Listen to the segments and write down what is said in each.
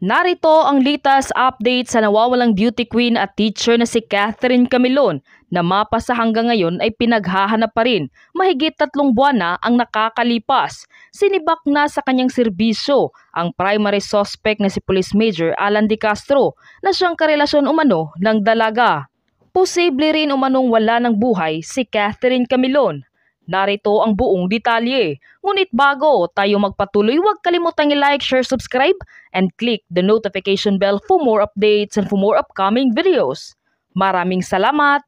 Narito ang latest update sa nawawalang beauty queen at teacher na si Catherine Camilon na mapa sa hanggang ngayon ay pinaghahanap pa rin. Mahigit 3 buwan na ang nakakalipas. Sinibak na sa kanyang serbisyo ang primary suspect na si Police Major Alan De Castro na siyang karelasyon umano ng dalaga. Posible rin umanong wala ng buhay si Catherine Camilon. Narito ang buong detalye. Ngunit bago tayo magpatuloy, huwag kalimutang i-like, share, subscribe, and click the notification bell for more updates and for more upcoming videos. Maraming salamat!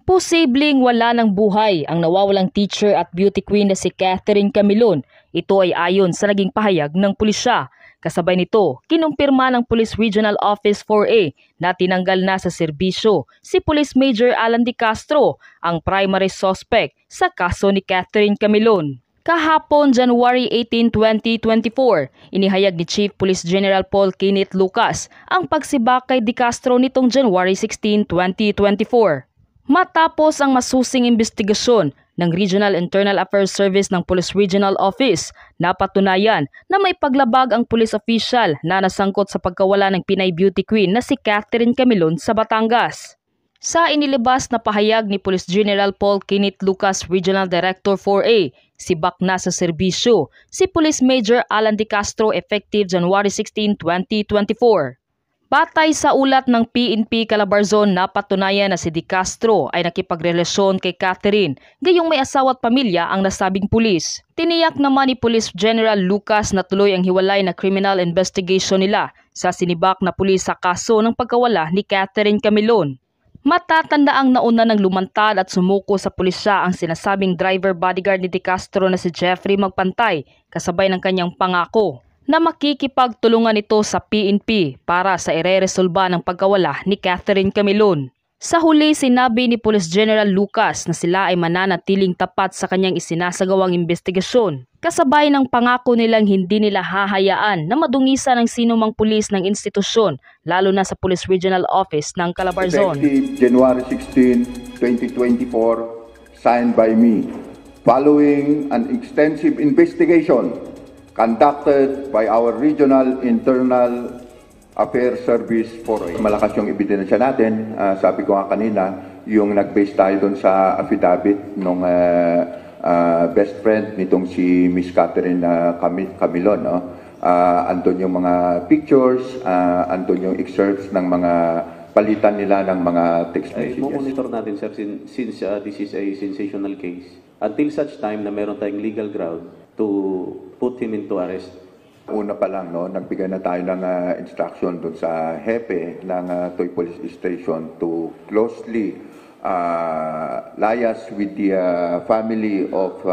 Posibleng wala ng buhay ang nawawalang teacher at beauty queen na si Catherine Camilon. Ito ay ayon sa naging pahayag ng pulisya. Kasabay nito, kinumpirma ng Police Regional Office 4A na tinanggal na sa serbisyo si Police Major Alan De Castro, ang primary suspect sa kaso ni Catherine Camilon. Kahapon, January 18, 2024, inihayag ni Chief Police General Paul Kenneth Lucas ang pagsibak kay De Castro nitong January 16, 2024. Matapos ang masusing investigasyon ng Regional Internal Affairs Service ng Police Regional Office, napatunayan na may paglabag ang police official na nasangkot sa pagkawala ng Pinay beauty queen na si Catherine Camilon sa Batangas. Sa inilabas na pahayag ni Police General Paul Kenneth Lucas, Regional Director 4A, sibak na sa serbisyo si Police Major Alan De Castro effective January 16, 2024. Batay sa ulat ng PNP Calabarzon, napatunayan na si De Castro ay nakipagrelasyon kay Catherine, gayong may asawa at pamilya ang nasabing pulis. Tiniyak naman ni Police General Lucas na tuloy ang hiwalay na criminal investigation nila sa sinibak na pulis sa kaso ng pagkawala ni Catherine Camilon. Matatandaang nauna ng lumantad at sumuko sa pulisya ang sinasabing driver bodyguard ni De Castro na si Jeffrey Magpantay, kasabay ng kanyang pangako na makikipagtulungan ito sa PNP para sa ireresolba ng pagkawala ni Catherine Camilon. Sa huli, sinabi ni Police General Lucas na sila ay mananatiling tapat sa kanyang isinasagawang investigasyon. Kasabay ng pangako nilang hindi nila hahayaan na madungisan ng sinumang pulis ng institusyon, lalo na sa Police Regional Office ng Calabarzon. Effective January 16, 2024, signed by me, following an extensive investigation conducted by our Regional Internal Affairs Service 4A. Malakas yung ebidensya natin. Sabi ko nga kanina, yung nag-base tayo doon sa affidavit ng best friend nitong si Miss Catherine Camilon. No? Andun yung mga pictures, andun yung excerpts ng mga palitan nila ng mga text messages. Monitor natin, sir, since this is a sensational case. Until such time na meron tayong legal ground to put him into arrest. Una pa lang, no, nagbigay na tayo ng instruction doon sa hepe ng Tuy Police Station to closely liaise with the family of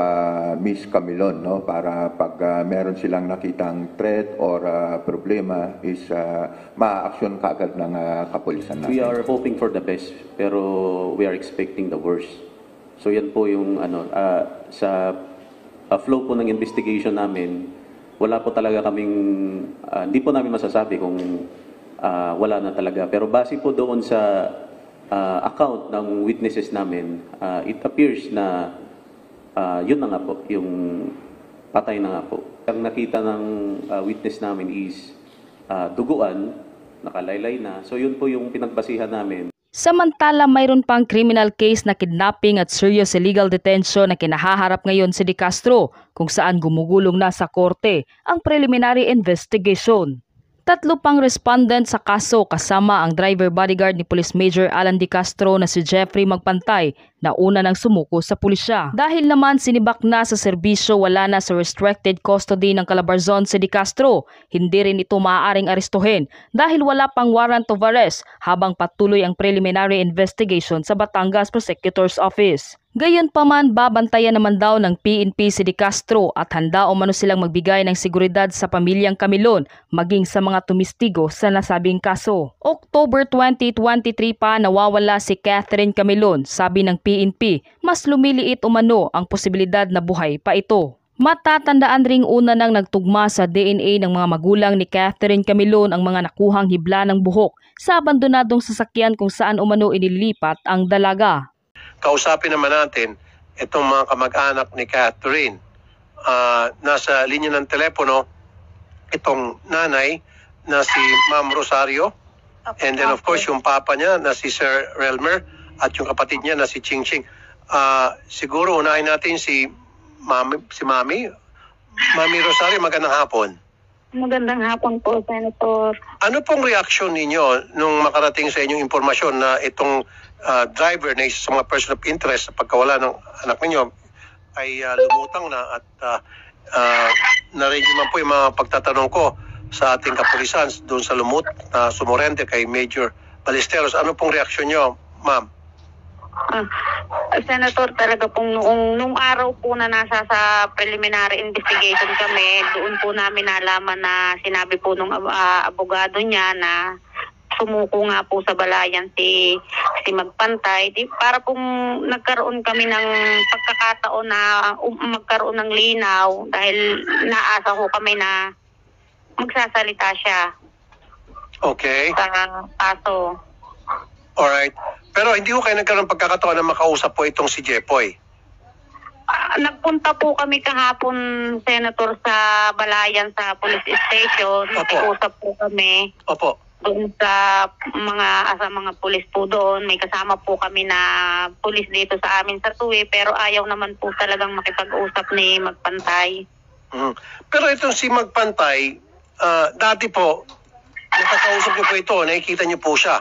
Miss Camilon, no, para pag meron silang nakitang threat or problema is ma-action kaagad ng kapulisan natin. We are hoping for the best, pero we are expecting the worst. So yan po yung sa flow po ng investigation namin, wala po talaga kaming, hindi po namin masasabi kung wala na talaga. Pero base po doon sa account ng witnesses namin, it appears na yun na nga po, yung patay na nga po. Ang nakita ng witness namin is duguan, nakalaylay na. So yun po yung pinagbasihan namin. Samantala, mayroon pang criminal case na kidnapping at serious illegal detention na kinahaharap ngayon si De Castro, kung saan gumugulong na sa korte ang preliminary investigation. 3 pang respondent sa kaso kasama ang driver bodyguard ni Police Major Alan De Castro na si Jeffrey Magpantay na una nang sumuko sa pulisya. Dahil naman sinibak na sa serbisyo, wala na sa restricted custody ng Calabarzon si De Castro. Hindi rin ito maaaring arestuhin dahil wala pang warrant of arrest habang patuloy ang preliminary investigation sa Batangas Prosecutor's Office. Gayunpaman, babantayan naman daw ng PNP si De Castro at handa umano silang magbigay ng seguridad sa pamilyang Camilon maging sa mga tumistigo sa nasabing kaso. October 2023 pa nawawala si Catherine Camilon, sabi ng PNP, mas lumiliit umano ang posibilidad na buhay pa ito. Matatandaan ring una nang nagtugma sa DNA ng mga magulang ni Catherine Camilon ang mga nakuhang hibla ng buhok sa abandonadong sasakyan kung saan umano inilipat ang dalaga. Kausapin naman natin itong mga kamag-anak ni Catherine. Nasa linya ng telepono itong nanay na si Ma'am Rosario. And then of course yung papa niya na si Sir Relmer at yung kapatid niya na si Ching Ching. Siguro unahin natin si Mami Rosario. Magandang hapon. Magandang hapon po, Senator. Ano pong reaksyon ninyo nung makarating sa inyong impormasyon na itong driver na isa sa mga person of interest sa pagkawala ng anak ninyo ay lumutang na at narinig naman po yung mga pagtatanong ko sa ating kapulisan doon sa lumut na sumurende kay Major Ballesteros. Ano pong reaksyon nyo, ma'am? Senator, talaga pong nung araw po na nasa sa preliminary investigation kami, doon po namin nalaman na sinabi po nung abogado niya na sumuko nga po sa balayan si Magpantay. Para pong nagkaroon kami ng pagkakataon na magkaroon ng linaw dahil naasa ho kami na magsasalita siya. Okay. Sa kaso. Alright. Pero hindi ko kayo nagkaroon ng pagkakataon na makausap po itong si Jepoy. Nagpunta po kami kahapon, Senator, sa Balayan sa police station. Nag-usap po kami. Opo. Doon sa mga pulis po doon. May kasama po kami na pulis dito sa amin sa Tuwi, pero ayaw naman po talagang makipag-usap ni Magpantay. Pero itong si Magpantay, dati po, nakakausap niyo po ito, nakikita niyo po siya.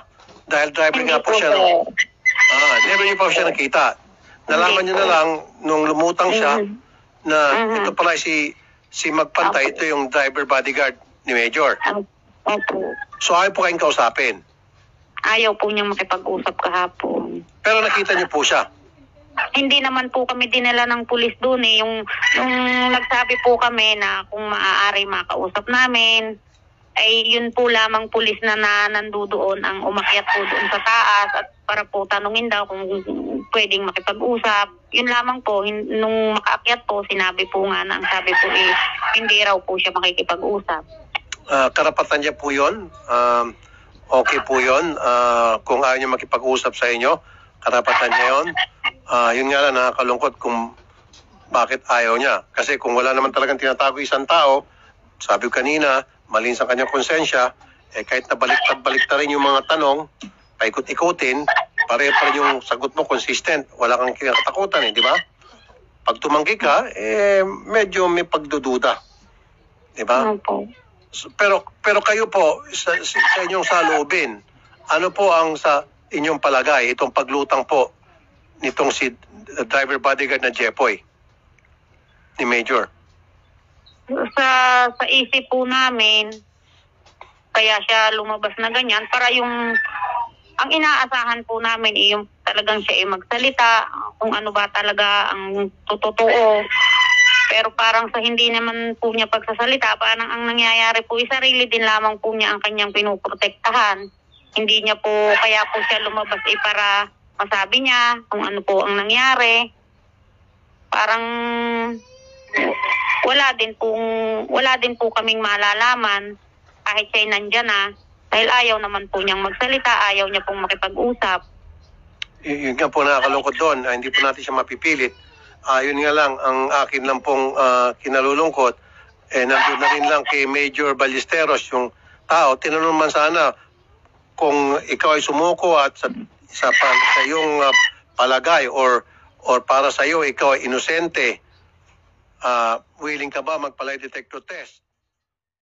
Dahil driver nga po siya. Never niyo pa siya nakita. Nalaman niyo na lang nung lumutang siya na ito pala si Magpantay, ito yung driver bodyguard ni Major. Opo. So ayaw po kayong kausapin? Ayaw po niyang makipag-usap kahapon. Pero nakita niyo po siya? Hindi naman po kami dinala ng pulis doon eh. Yung nagsabi po kami na kung maaari makausap namin, ay yun po lamang pulis na nandoon ang umakyat po doon sa taas at para po tanungin daw kung pwedeng makipag-usap. Yun lamang po, nung makaakyat po, sinabi po nga na ang sabi po eh, hindi raw po siya makikipag-usap. Karapatan niya po yun. Okay po yun. Kung ayaw niya makipag-usap sa inyo, karapatan niya yun. Yun nga lang, nakakalungkot kung bakit ayaw niya. Kasi kung wala naman talagang tinatago isang tao, sabi ko kanina, malinis ang kanyang konsensya, kahit na baliktad rin yung mga tanong, paikot-ikutin, pareho pa rin yung sagot mo, consistent. Wala kang kinakatakutan di ba? Pag tumanggi ka, medyo may pagdududa. Di ba? Pero kayo po, sa inyong saloobin, ano po ang sa inyong palagay, itong paglutang po nitong si driver bodyguard na Jepoy, ni Major? Sa isip po namin, kaya siya lumabas na ganyan para ang inaasahan po namin yung talagang siya magsalita kung ano ba talaga ang totoo. Pero parang sa hindi naman po niya pagsasalita, parang ang nangyayari po sarili din lamang po niya ang kanyang pinuprotektahan. Hindi niya po, kaya po siya lumabas para masabi niya kung ano po ang nangyari. Parang wala din po kaming malalaman kahit siya'y nandyan na dahil ayaw naman po niyang magsalita, ayaw niya pong makipag-usap. Yun nga po nakakalungkot doon, hindi po natin siya mapipilit. Yun nga lang, ang akin lang pong kinalulungkot, nandun na rin lang kay Major Ballesteros yung tao. Tinanong man sana kung ikaw ay sumuko at sa iyong palagay or para sa iyo ikaw ay inosente, willing ka ba magpa-lie detector test?